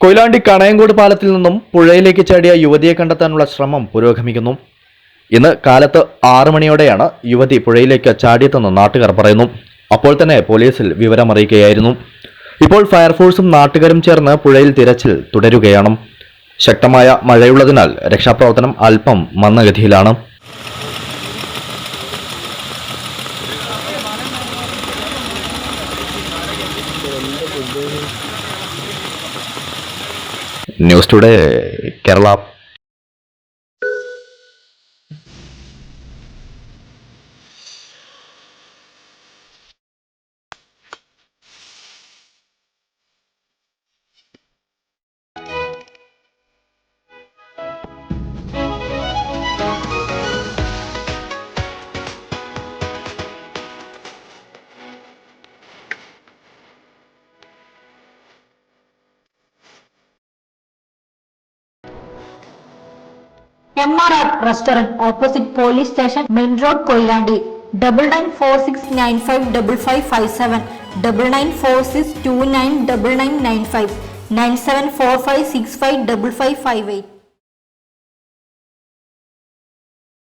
കൊയിലാണ്ടി കണയങ്കോട് പാലത്തിൽ നിന്നും പുഴയിലേക്ക് ചാടിയ യുവതിയെ കണ്ടെത്താനുള്ള ശ്രമം പുരോഗമിക്കുന്നു. ഇന്ന് കാലത്ത് 6 മണിയോടെയാണ് യുവതി പുഴയിലേക്ക് ചാടിയതെന്ന് നാട്ടുകാർ പറയുന്നു. അപ്പോൾ തന്നെ പോലീസിൽ വിവരമറിയിക്കുകയായിരുന്നു. ഇപ്പോൾ ഫയർഫോഴ്സും നാട്ടുകാരും ചേർന്ന് പുഴയിൽ തിരച്ചിൽ തുടരുകയാണ്. ശക്തമായ മഴയുള്ളതിനാൽ രക്ഷാപ്രവർത്തനം അല്പം മന്ദഗതിയിലാണ്. News today Kerala. MRR Restaurant opposite Police Station, Main Road, Koilandi. 9946955557, 9946299995, 9745655558.